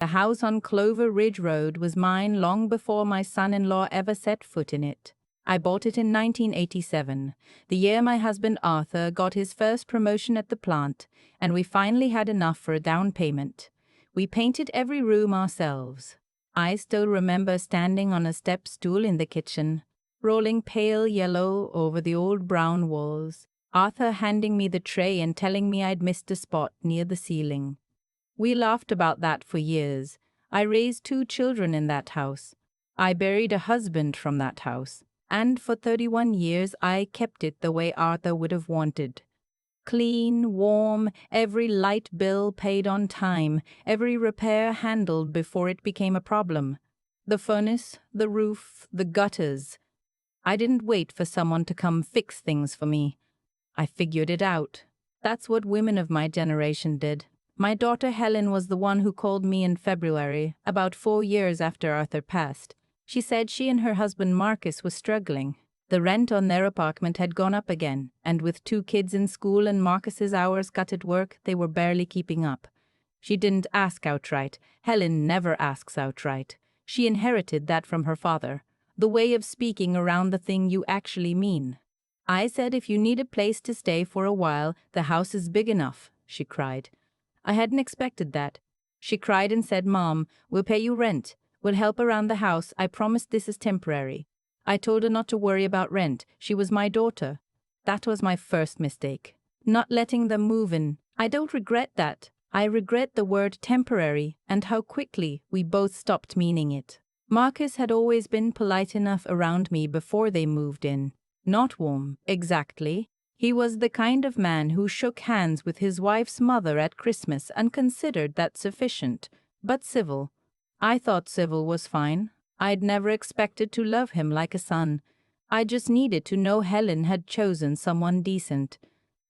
The house on Clover Ridge Road was mine long before my son-in-law ever set foot in it. I bought it in 1987, the year my husband Arthur got his first promotion at the plant, and we finally had enough for a down payment. We painted every room ourselves. I still remember standing on a step stool in the kitchen, rolling pale yellow over the old brown walls, Arthur handing me the tray and telling me I'd missed a spot near the ceiling. We laughed about that for years. I raised 2 children in that house. I buried a husband from that house. And for 31 years I kept it the way Arthur would have wanted. Clean, warm, every light bill paid on time, every repair handled before it became a problem. The furnace, the roof, the gutters. I didn't wait for someone to come fix things for me. I figured it out. That's what women of my generation did. My daughter Helen was the one who called me in February, about 4 years after Arthur passed. She said she and her husband Marcus were struggling. The rent on their apartment had gone up again, and with 2 kids in school and Marcus's hours cut at work, they were barely keeping up. She didn't ask outright. Helen never asks outright. She inherited that from her father, the way of speaking around the thing you actually mean. I said, if you need a place to stay for a while, the house is big enough, she cried. I hadn't expected that. She cried and said, Mom, we'll pay you rent. We'll help around the house. I promise this is temporary. I told her not to worry about rent. She was my daughter. That was my first mistake. Not letting them move in. I don't regret that. I regret the word temporary and how quickly we both stopped meaning it. Marcus had always been polite enough around me before they moved in. Not warm, exactly. He was the kind of man who shook hands with his wife's mother at Christmas and considered that sufficient, but civil. I thought civil was fine. I'd never expected to love him like a son. I just needed to know Helen had chosen someone decent.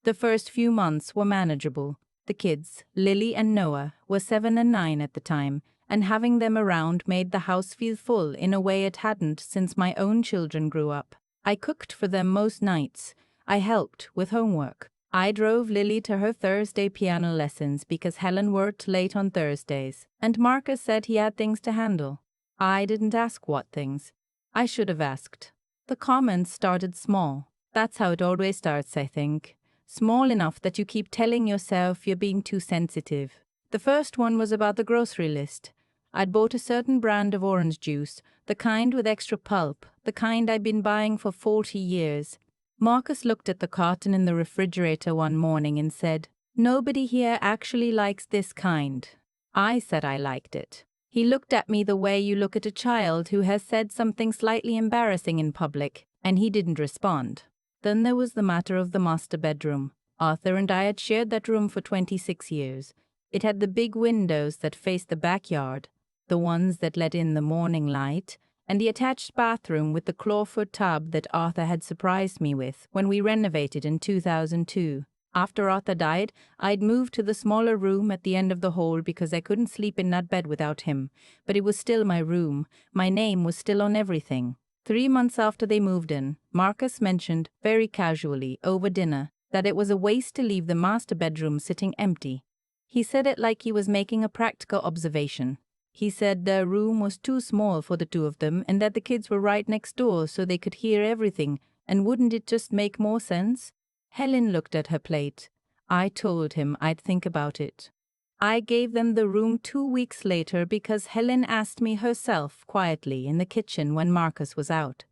The first few months were manageable. The kids, Lily and Noah, were 7 and 9 at the time, and having them around made the house feel full in a way it hadn't since my own children grew up. I cooked for them most nights. I helped with homework. I drove Lily to her Thursday piano lessons because Helen worked late on Thursdays, and Marcus said he had things to handle. I didn't ask what things. I should have asked. The comments started small. That's how it always starts, I think. Small enough that you keep telling yourself you're being too sensitive. The first one was about the grocery list. I'd bought a certain brand of orange juice, the kind with extra pulp, the kind I'd been buying for 40 years. Marcus looked at the carton in the refrigerator one morning and said, "Nobody here actually likes this kind." I said I liked it. He looked at me the way you look at a child who has said something slightly embarrassing in public, and he didn't respond. Then there was the matter of the master bedroom. Arthur and I had shared that room for 26 years. It had the big windows that faced the backyard, the ones that let in the morning light, and the attached bathroom with the clawfoot tub that Arthur had surprised me with when we renovated in 2002. After Arthur died, I'd moved to the smaller room at the end of the hall because I couldn't sleep in that bed without him, but it was still my room. My name was still on everything. 3 months after they moved in, Marcus mentioned, very casually, over dinner, that it was a waste to leave the master bedroom sitting empty. He said it like he was making a practical observation. He said their room was too small for the 2 of them and that the kids were right next door so they could hear everything, and wouldn't it just make more sense? Helen looked at her plate. I told him I'd think about it. I gave them the room 2 weeks later because Helen asked me herself quietly in the kitchen when Marcus was out.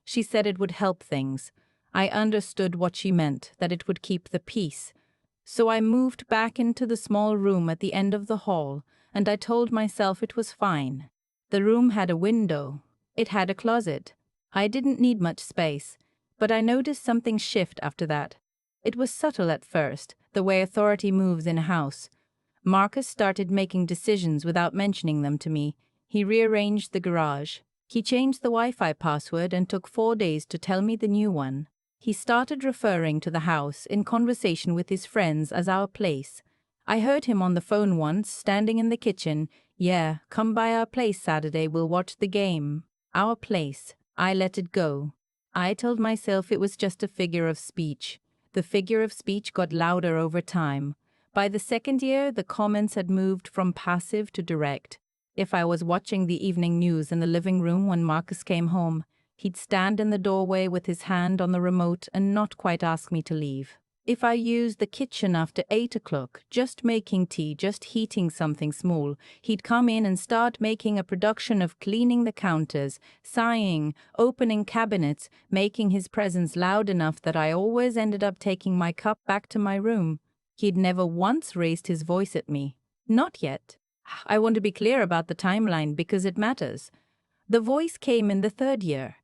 She said it would help things. I understood what she meant, that it would keep the peace. So I moved back into the small room at the end of the hall, and I told myself it was fine. The room had a window. It had a closet. I didn't need much space, but I noticed something shift after that. It was subtle at first, the way authority moves in a house. Marcus started making decisions without mentioning them to me. He rearranged the garage. He changed the Wi-Fi password and took 4 days to tell me the new one. He started referring to the house in conversation with his friends as our place. I heard him on the phone once, standing in the kitchen. "Yeah, come by our place Saturday, we'll watch the game." Our place. I let it go. I told myself it was just a figure of speech. The figure of speech got louder over time. By the 2nd year, the comments had moved from passive to direct. If I was watching the evening news in the living room when Marcus came home, he'd stand in the doorway with his hand on the remote and not quite ask me to leave. If I used the kitchen after 8 o'clock, just making tea, just heating something small, he'd come in and start making a production of cleaning the counters, sighing, opening cabinets, making his presence loud enough that I always ended up taking my cup back to my room. He'd never once raised his voice at me. Not yet. I want to be clear about the timeline because it matters. The voice came in the 3rd year.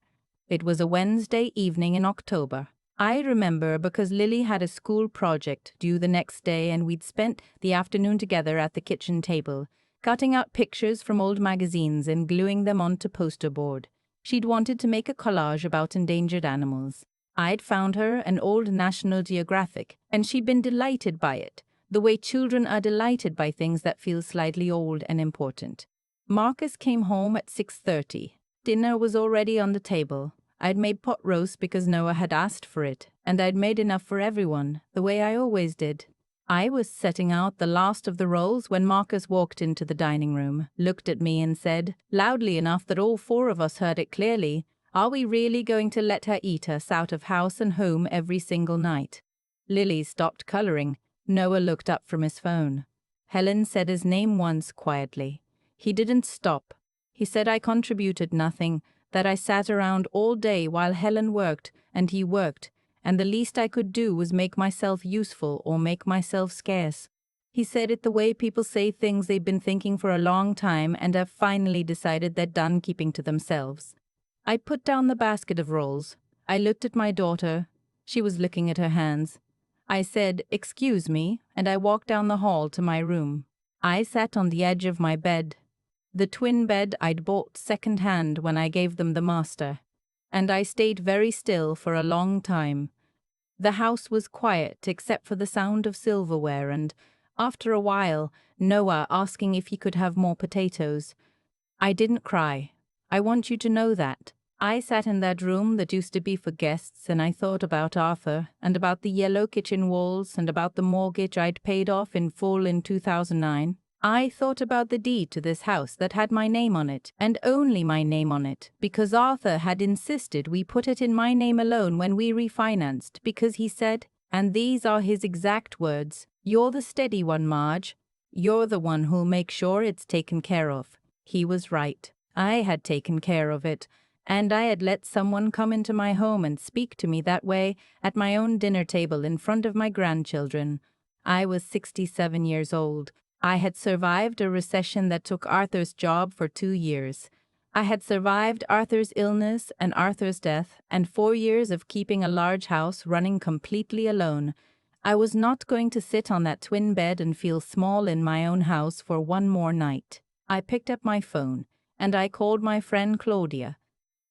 It was a Wednesday evening in October. I remember because Lily had a school project due the next day and we'd spent the afternoon together at the kitchen table, cutting out pictures from old magazines and gluing them onto poster board. She'd wanted to make a collage about endangered animals. I'd found her an old National Geographic, and she'd been delighted by it, the way children are delighted by things that feel slightly old and important. Marcus came home at 6:30. Dinner was already on the table. I'd made pot roast because Noah had asked for it, and I'd made enough for everyone, the way I always did. I was setting out the last of the rolls when Marcus walked into the dining room, looked at me and said, loudly enough that all 4 of us heard it clearly, "Are we really going to let her eat us out of house and home every single night?" Lily stopped coloring. Noah looked up from his phone. Helen said his name once quietly. He didn't stop. He said I contributed nothing, that I sat around all day while Helen worked and he worked, and the least I could do was make myself useful or make myself scarce. He said it the way people say things they've been thinking for a long time and have finally decided they're done keeping to themselves. I put down the basket of rolls. I looked at my daughter. She was looking at her hands. I said, "Excuse me," and I walked down the hall to my room. I sat on the edge of my bed, the twin bed I'd bought second-hand when I gave them the master, and I stayed very still for a long time. The house was quiet except for the sound of silverware and, after a while, Noah asking if he could have more potatoes. I didn't cry. I want you to know that. I sat in that room that used to be for guests and I thought about Arthur and about the yellow kitchen walls and about the mortgage I'd paid off in full in 2009. I thought about the deed to this house that had my name on it and only my name on it because Arthur had insisted we put it in my name alone when we refinanced because he said, and these are his exact words, "You're the steady one, Marge. You're the one who'll make sure it's taken care of." He was right. I had taken care of it. And I had let someone come into my home and speak to me that way at my own dinner table in front of my grandchildren. I was 67 years old. I had survived a recession that took Arthur's job for 2 years. I had survived Arthur's illness and Arthur's death and 4 years of keeping a large house running completely alone. I was not going to sit on that twin bed and feel small in my own house for one more night. I picked up my phone and I called my friend Claudia.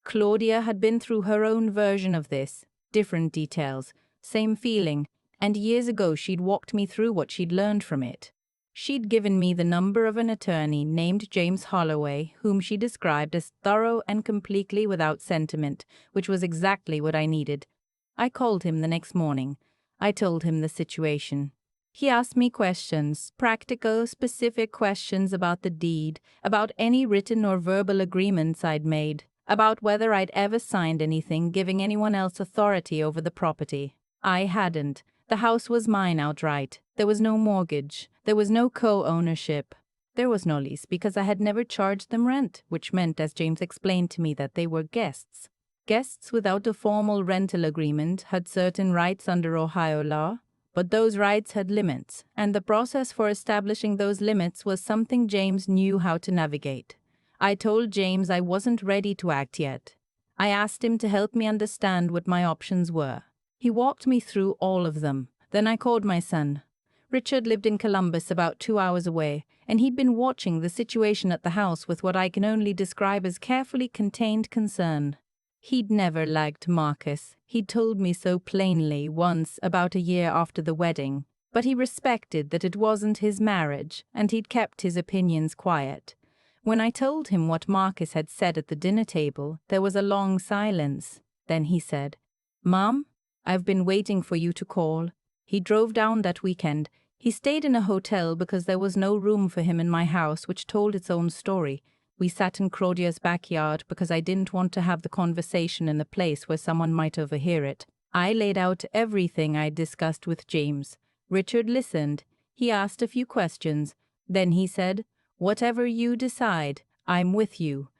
Claudia had been through her own version of this, different details, same feeling, and years ago she'd walked me through what she'd learned from it. She'd given me the number of an attorney named James Holloway, whom she described as thorough and completely without sentiment, which was exactly what I needed. I called him the next morning. I told him the situation. He asked me questions, practical, specific questions about the deed, about any written or verbal agreements I'd made, about whether I'd ever signed anything giving anyone else authority over the property. I hadn't. The house was mine outright. There was no mortgage. There was no co-ownership. There was no lease because I had never charged them rent, which meant, as James explained to me, that they were guests. Guests without a formal rental agreement had certain rights under Ohio law, but those rights had limits, and the process for establishing those limits was something James knew how to navigate. I told James I wasn't ready to act yet. I asked him to help me understand what my options were. He walked me through all of them. Then I called my son. Richard lived in Columbus about 2 hours away, and he'd been watching the situation at the house with what I can only describe as carefully contained concern. He'd never liked Marcus. He'd told me so plainly once about a year after the wedding, but he respected that it wasn't his marriage, and he'd kept his opinions quiet. When I told him what Marcus had said at the dinner table, there was a long silence. Then he said, "Mom, I've been waiting for you to call." He drove down that weekend. He stayed in a hotel because there was no room for him in my house, which told its own story. We sat in Claudia's backyard because I didn't want to have the conversation in a place where someone might overhear it. I laid out everything I discussed with James. Richard listened. He asked a few questions. Then he said, "Whatever you decide, I'm with you."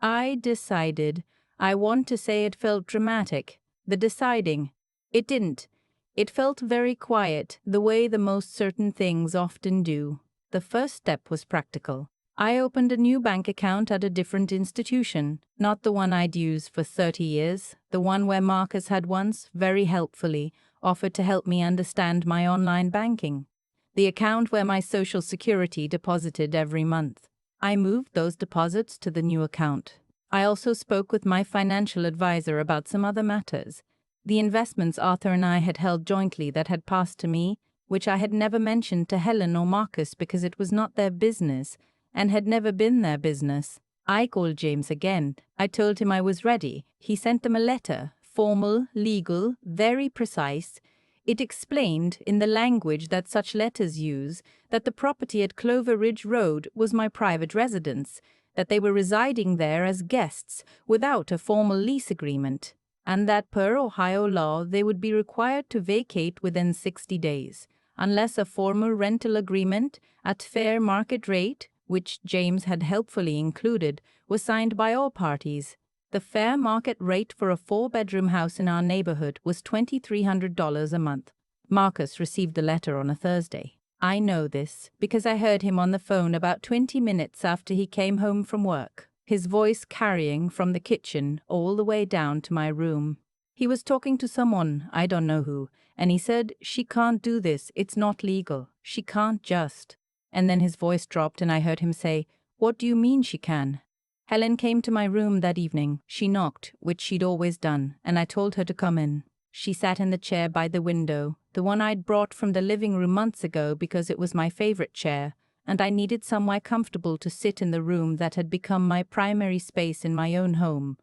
I decided. I want to say it felt dramatic. The deciding. It didn't. It felt very quiet, the way the most certain things often do. The first step was practical. I opened a new bank account at a different institution, not the one I'd used for 30 years, the one where Marcus had once, very helpfully, offered to help me understand my online banking. The account where my Social Security deposited every month. I moved those deposits to the new account. I also spoke with my financial advisor about some other matters. The investments Arthur and I had held jointly that had passed to me, which I had never mentioned to Helen or Marcus because it was not their business, and had never been their business. I called James again. I told him I was ready. He sent them a letter, formal, legal, very precise. It explained, in the language that such letters use, that the property at Clover Ridge Road was my private residence, that they were residing there as guests without a formal lease agreement, and that per Ohio law they would be required to vacate within 60 days, unless a formal rental agreement at fair market rate, which James had helpfully included, was signed by all parties. The fair market rate for a 4-bedroom house in our neighborhood was $2,300 a month. Marcus received the letter on a Thursday. I know this because I heard him on the phone about 20 minutes after he came home from work, his voice carrying from the kitchen all the way down to my room. He was talking to someone, I don't know who, and he said, "She can't do this, it's not legal, she can't just." And then his voice dropped and I heard him say, "What do you mean she can?" Helen came to my room that evening. She knocked, which she'd always done, and I told her to come in. She sat in the chair by the window, the one I'd brought from the living room months ago because it was my favorite chair, and I needed somewhere comfortable to sit in the room that had become my primary space in my own home.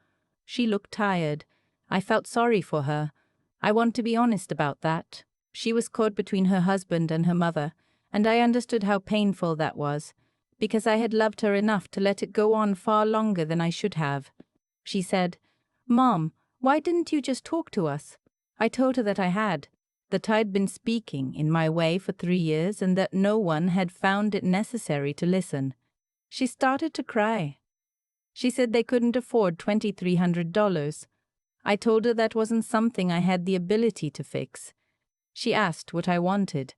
She looked tired. I felt sorry for her. I want to be honest about that. She was caught between her husband and her mother, and I understood how painful that was, because I had loved her enough to let it go on far longer than I should have. She said, "Mom, why didn't you just talk to us?" I told her that I had, that I'd been speaking in my way for 3 years and that no one had found it necessary to listen. She started to cry. She said they couldn't afford $2,300. I told her that wasn't something I had the ability to fix. She asked what I wanted.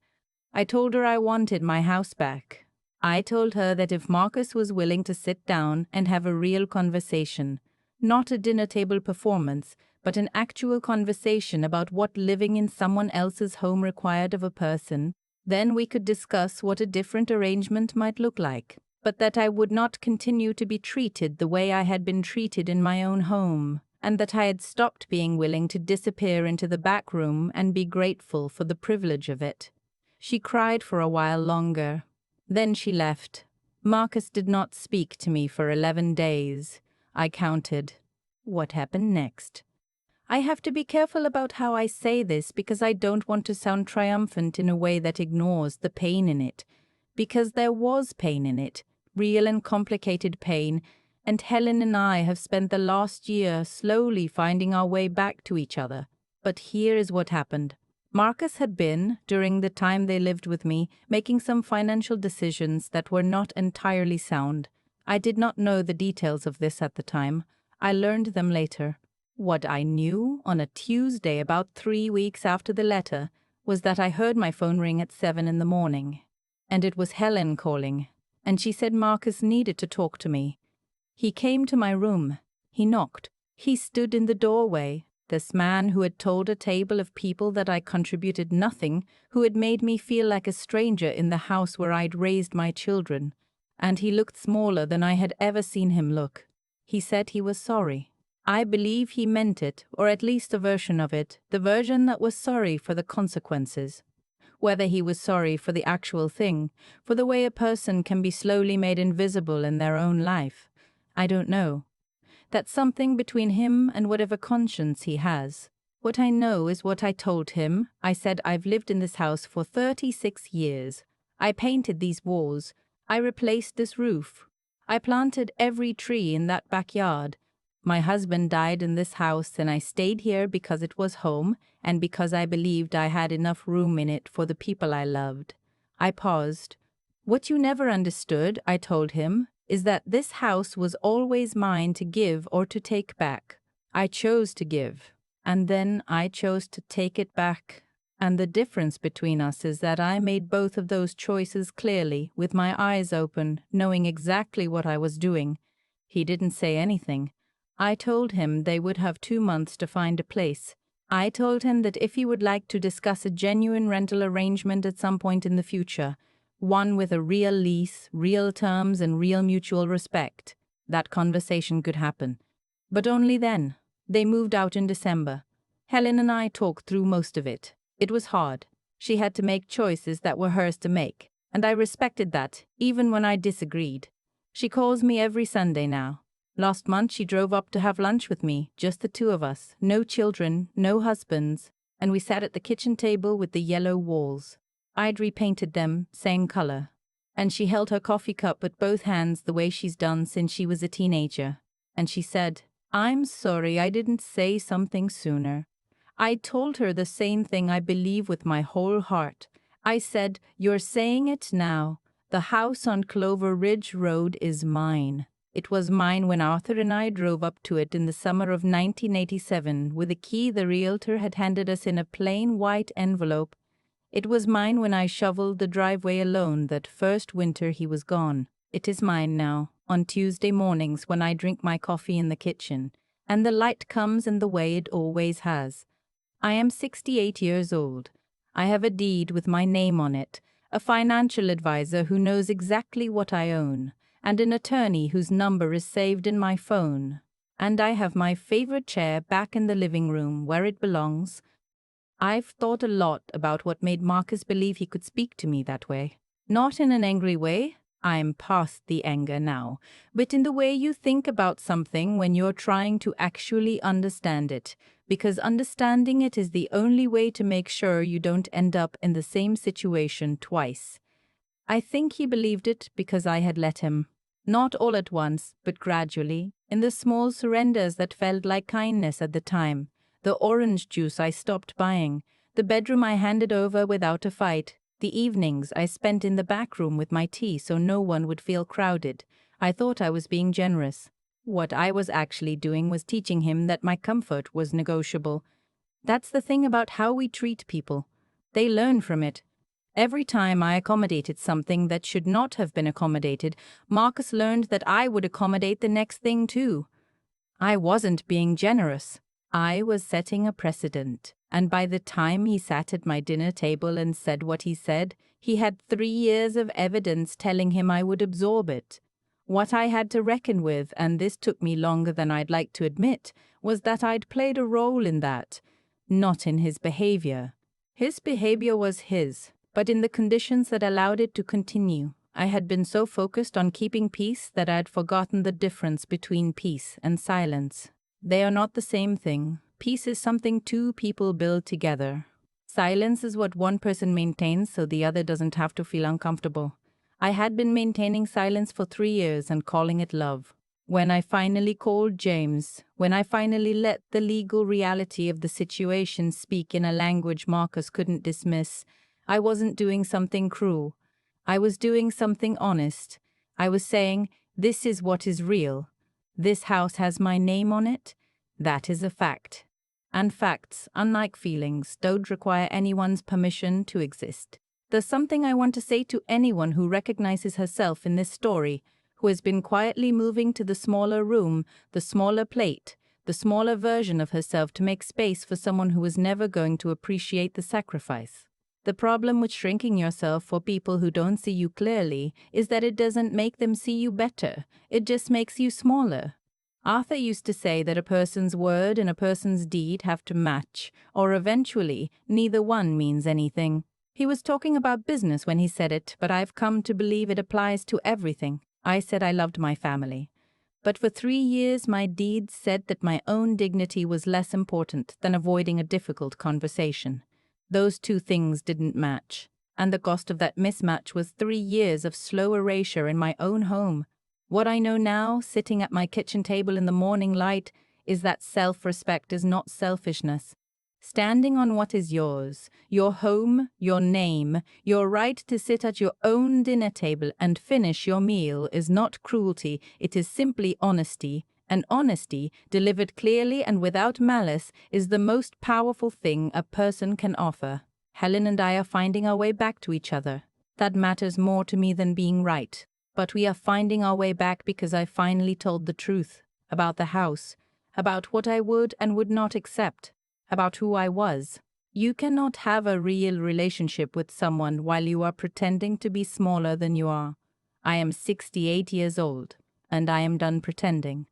I told her I wanted my house back. I told her that if Marcus was willing to sit down and have a real conversation, not a dinner table performance, but an actual conversation about what living in someone else's home required of a person, then we could discuss what a different arrangement might look like, but that I would not continue to be treated the way I had been treated in my own home, and that I had stopped being willing to disappear into the back room and be grateful for the privilege of it. She cried for a while longer. Then she left. Marcus did not speak to me for 11 days. I counted. What happened next? I have to be careful about how I say this because I don't want to sound triumphant in a way that ignores the pain in it. Because there was pain in it, real and complicated pain, and Helen and I have spent the last year slowly finding our way back to each other. But here is what happened. Marcus had been, during the time they lived with me, making some financial decisions that were not entirely sound. I did not know the details of this at the time. I learned them later. What I knew on a Tuesday about 3 weeks after the letter was that I heard my phone ring at 7 in the morning. And it was Helen calling, and she said Marcus needed to talk to me. He came to my room. He knocked. He stood in the doorway. This man who had told a table of people that I contributed nothing, who had made me feel like a stranger in the house where I'd raised my children. And he looked smaller than I had ever seen him look. He said he was sorry. I believe he meant it, or at least a version of it, the version that was sorry for the consequences. Whether he was sorry for the actual thing, for the way a person can be slowly made invisible in their own life, I don't know. That's something between him and whatever conscience he has. What I know is what I told him. I said I've lived in this house for 36 years. I painted these walls. I replaced this roof. I planted every tree in that backyard. My husband died in this house and I stayed here because it was home and because I believed I had enough room in it for the people I loved. I paused. What you never understood, I told him, is that this house was always mine to give or to take back. I chose to give. And then I chose to take it back. And the difference between us is that I made both of those choices clearly, with my eyes open, knowing exactly what I was doing. He didn't say anything. I told him they would have 2 months to find a place. I told him that if he would like to discuss a genuine rental arrangement at some point in the future, one with a real lease, real terms, and real mutual respect, that conversation could happen. But only then. They moved out in December. Helen and I talked through most of it. It was hard. She had to make choices that were hers to make, and I respected that, even when I disagreed. She calls me every Sunday now. Last month she drove up to have lunch with me, just the two of us, no children, no husbands, and we sat at the kitchen table with the yellow walls. I'd repainted them, same color. And she held her coffee cup with both hands the way she's done since she was a teenager. And she said, "I'm sorry I didn't say something sooner." I told her the same thing I believe with my whole heart. I said, "You're saying it now. The house on Clover Ridge Road is mine." It was mine when Arthur and I drove up to it in the summer of 1987 with a key the realtor had handed us in a plain white envelope. It was mine when I shoveled the driveway alone that first winter he was gone. It is mine now, on Tuesday mornings when I drink my coffee in the kitchen, and the light comes in the way it always has. I am 68 years old. I have a deed with my name on it, a financial advisor who knows exactly what I own, and an attorney whose number is saved in my phone. And I have my favorite chair back in the living room where it belongs. I've thought a lot about what made Marcus believe he could speak to me that way. Not in an angry way. I'm past the anger now, but in the way you think about something when you're trying to actually understand it, because understanding it is the only way to make sure you don't end up in the same situation twice. I think he believed it because I had let him. Not all at once, but gradually, in the small surrenders that felt like kindness at the time. The orange juice I stopped buying, the bedroom I handed over without a fight, the evenings I spent in the back room with my tea so no one would feel crowded. I thought I was being generous. What I was actually doing was teaching him that my comfort was negotiable. That's the thing about how we treat people. They learn from it. Every time I accommodated something that should not have been accommodated, Marcus learned that I would accommodate the next thing too. I wasn't being generous. I was setting a precedent, and by the time he sat at my dinner table and said what he said, he had 3 years of evidence telling him I would absorb it. What I had to reckon with, and this took me longer than I'd like to admit, was that I'd played a role in that, not in his behavior. His behavior was his, but in the conditions that allowed it to continue. I had been so focused on keeping peace that I had forgotten the difference between peace and silence. They are not the same thing. Peace is something two people build together. Silence is what one person maintains so the other doesn't have to feel uncomfortable. I had been maintaining silence for 3 years and calling it love. When I finally called James, when I finally let the legal reality of the situation speak in a language Marcus couldn't dismiss, I wasn't doing something cruel. I was doing something honest. I was saying, this is what is real. This house has my name on it. That is a fact. And facts, unlike feelings, don't require anyone's permission to exist. There's something I want to say to anyone who recognizes herself in this story, who has been quietly moving to the smaller room, the smaller plate, the smaller version of herself to make space for someone who is never going to appreciate the sacrifice. The problem with shrinking yourself for people who don't see you clearly is that it doesn't make them see you better. It just makes you smaller. Arthur used to say that a person's word and a person's deed have to match, or eventually, neither one means anything. He was talking about business when he said it, but I've come to believe it applies to everything. I said I loved my family. But for 3 years my deeds said that my own dignity was less important than avoiding a difficult conversation. Those two things didn't match, and the cost of that mismatch was 3 years of slow erasure in my own home. What I know now, sitting at my kitchen table in the morning light, is that self-respect is not selfishness. Standing on what is yours, your home, your name, your right to sit at your own dinner table and finish your meal is not cruelty, it is simply honesty, and honesty, delivered clearly and without malice, is the most powerful thing a person can offer. Helen and I are finding our way back to each other. That matters more to me than being right. But we are finding our way back because I finally told the truth about the house, about what I would and would not accept, about who I was. You cannot have a real relationship with someone while you are pretending to be smaller than you are. I am 68 years old, and I am done pretending.